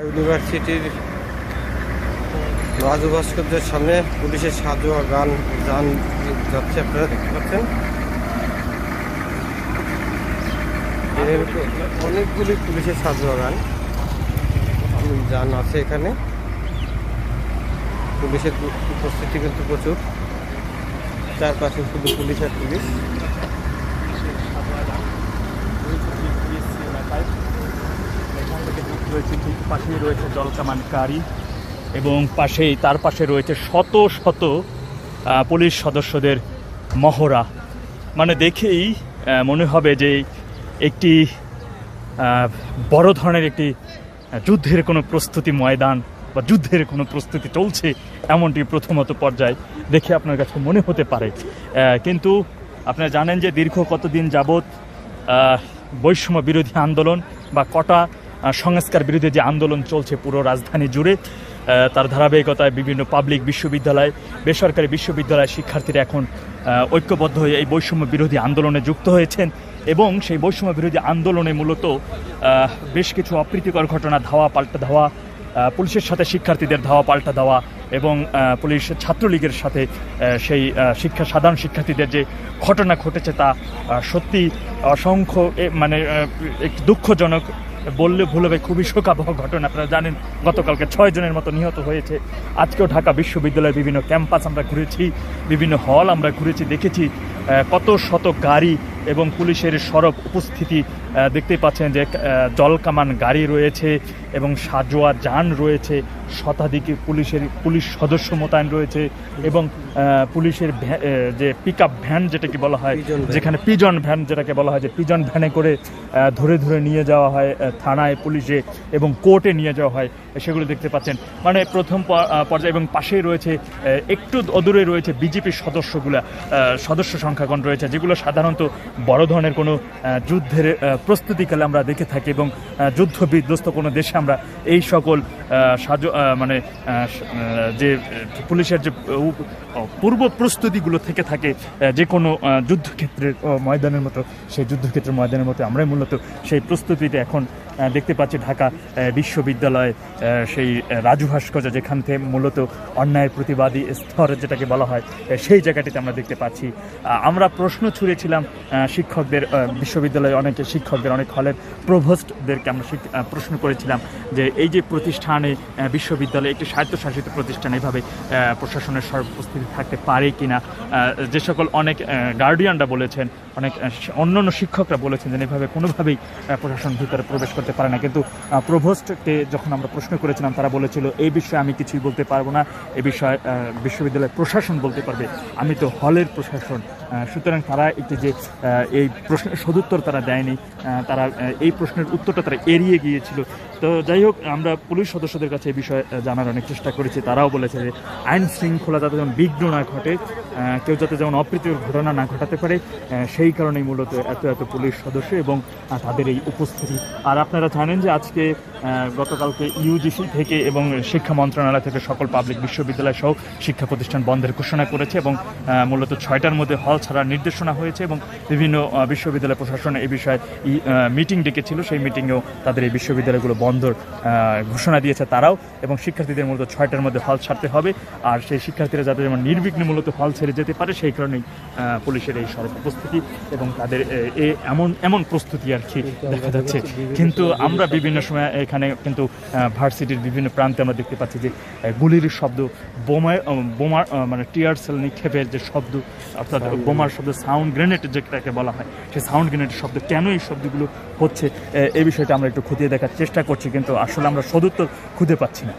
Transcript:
ইউনিভার্সিটির রাজু ভাস্কর্যের সামনে পুলিশের সাজোয়া যান যাচ্ছে, আপনারা দেখতে পাচ্ছেন। অনেকগুলি পুলিশের সাজোয়া যান আছে এখানে। পুলিশের উপস্থিতি কিন্তু প্রচুর, চারপাশে শুধু পুলিশ আর পুলিশ। ঠিক পাশেই রয়েছে জলকামান গাড়ি এবং তার পাশে রয়েছে শত শত পুলিশ সদস্যদের মহড়া। মানে দেখেই মনে হবে যে একটি বড় ধরনের একটি যুদ্ধের কোনো প্রস্তুতি ময়দান বা যুদ্ধের কোনো প্রস্তুতি চলছে, এমনটি প্রথমত পর্যায়ে দেখে আপনার কাছে মনে হতে পারে। কিন্তু আপনারা জানেন যে দীর্ঘ কতদিন যাবৎ বৈষম্য বিরোধী আন্দোলন বা কটা সংস্কার বিরোধী যে আন্দোলন চলছে পুরো রাজধানী জুড়ে, তার ধারাবাহিকতায় বিভিন্ন পাবলিক বিশ্ববিদ্যালয়, বেসরকারি বিশ্ববিদ্যালয় শিক্ষার্থীরা এখন ঐক্যবদ্ধ হয়ে এই বৈষম্য বিরোধী আন্দোলনে যুক্ত হয়েছেন এবং সেই বৈষম্য বিরোধী আন্দোলনে মূলত বেশ কিছু অপ্রীতিকর ঘটনা, ধাওয়া পাল্টা ধাওয়া, পুলিশের সাথে শিক্ষার্থীদের ধাওয়া পাল্টা দেওয়া এবং পুলিশ ছাত্রলীগের সাথে সেই সাধারণ শিক্ষার্থীদের যে ঘটনা ঘটেছে তা সত্যি অসংখ্য, মানে একটি দুঃখজনক বললে ভুল হবে, খুবই শোকাবহ ঘটনা। আপনারা জানেন গতকালকে 6 জনের মতো নিহত হয়েছে। আজকেও ঢাকা বিশ্ববিদ্যালয়ের বিভিন্ন ক্যাম্পাস আমরা ঘুরেছি, বিভিন্ন হল আমরা ঘুরেছি, দেখেছি কত শত গাড়ি এবং পুলিশের সরব উপস্থিতি। দেখতেই পাচ্ছেন যে জলকামান গাড়ি রয়েছে এবং সাজোয়া যান রয়েছে, শতাধিক পুলিশ সদস্য মোতায়েন রয়েছে এবং পুলিশের যে পিক আপ ভ্যান যেটাকে বলা হয়, যেখানে পিজন ভ্যান যেটাকে বলা হয়, যে পিজন ভ্যানে করে ধরে ধরে নিয়ে যাওয়া হয় থানায়, পুলিশে এবং কোর্টে নিয়ে যাওয়া হয়, সেগুলো দেখতে পাচ্ছেন। মানে প্রথম পর্যায়ে এবং পাশেই রয়েছে, একটু অদূরে রয়েছে বিজেপির সদস্য সংখ্যাগণ রয়েছে, যেগুলো সাধারণত বড় ধরনের কোনো যুদ্ধের প্রস্তুতিকালে আমরা দেখে থাকি এবং যুদ্ধ বিধ্বস্ত কোনো দেশে আমরা এই সকল মানে যে পুলিশের যে পূর্ব প্রস্তুতিগুলো থেকে থাকে যে কোনো যুদ্ধক্ষেত্রের ময়দানের মতো, সেই যুদ্ধক্ষেত্রের ময়দানের মতো আমরাই মূলত সেই প্রস্তুতিটা এখন দেখতে পাচ্ছি ঢাকা বিশ্ববিদ্যালয়ে, সেই রাজু ভাস্কর্য যেখান থেকে মূলত অন্যায়ের প্রতিবাদী স্তর যেটাকে বলা হয়, সেই জায়গাটিতে আমরা দেখতে পাচ্ছি। আমরা প্রশ্ন ছুঁড়েছিলাম শিক্ষকদের, বিশ্ববিদ্যালয়ে অনেক শিক্ষকদের, অনেক হলের প্রভোস্টদেরকে আমরা প্রশ্ন করেছিলাম যে এই যে প্রতিষ্ঠানে, বিশ্ববিদ্যালয়ে একটি স্বায়ত্তশাসিত প্রতিষ্ঠান, এভাবে প্রশাসনের উপস্থিতি থাকতে পারে কিনা। যে সকল অনেক গার্ডিয়ানরা বলেছেন, অনেক অন্যান্য শিক্ষকরা বলেছেন যে এভাবে কোনোভাবেই প্রশাসন ভিতরে প্রবেশ করতে পারে না। কিন্তু প্রভোস্টকে যখন আমরা প্রশ্ন করেছিলাম, তারা বলেছিল এই বিষয়ে আমি কিছুই বলতে পারবো না, এ বিষয়ে বিশ্ববিদ্যালয়ের প্রশাসন বলতে পারবে, আমি তো হলের প্রশাসন। সুতরাং তারা একটি যে এই প্রশ্নের সদুত্তর তারা দেয়নি, তারা এই প্রশ্নের উত্তরটা তারা এড়িয়ে গিয়েছিল। তো যাই হোক, আমরা পুলিশ সদস্যদের কাছে এই বিষয়ে জানার অনেক চেষ্টা করেছি। তারাও বলেছে যে আইন শৃঙ্খলা যাতে যেমন বিঘ্ন না ঘটে, কেউ যাতে যেমন অপ্রীতিকর ঘটনা না ঘটাতে পারে, সেই কারণেই মূলত এত পুলিশ সদস্য এবং তাদের এই উপস্থিতি। আর আপনারা জানেন যে আজকে গতকালকে ইউজিসি থেকে এবং শিক্ষা মন্ত্রণালয় থেকে সকল পাবলিক বিশ্ববিদ্যালয় সহ শিক্ষা প্রতিষ্ঠান বন্ধের ঘোষণা করেছে এবং মূলত 6টার মধ্যে হল ছাড়ার নির্দেশনা হয়েছে এবং বিভিন্ন বিশ্ববিদ্যালয় প্রশাসন এই বিষয়ে মিটিং ডেকেছিল, সেই মিটিংয়েও তাদের এই বিশ্ববিদ্যালয়গুলো বন্ধর ঘোষণা দিয়েছে তারাও, এবং শিক্ষার্থীদের মূলত 6টার মধ্যে হল ছাড়তে হবে। আর সেই শিক্ষার্থীরা যাতে যেমন নির্বিঘ্নে মূলত হল ছেড়ে যেতে পারে, সেই কারণেই পুলিশের এই সরব উপস্থিতি এবং তাদের এমন প্রস্তুতি আর কি দেখা যাচ্ছে। কিন্তু আমরা বিভিন্ন সময় এখানে কিন্তু ভার্সিটির বিভিন্ন প্রান্তে আমরা দেখতে পাচ্ছি যে গুলির শব্দ, বোমার মানে টিয়ার সেল নিক্ষেপের যে শব্দ, অর্থাৎ বোমার শব্দ, সাউন্ড গ্রেনেড যেটাকে বলা হয়, সেই সাউন্ড গ্রেনেডের শব্দ, কেন এই শব্দগুলো হচ্ছে এই বিষয়টা আমরা একটু খতিয়ে দেখার চেষ্টা করছি, কিন্তু আসলে আমরা সদুত্তর খুঁজে পাচ্ছি না।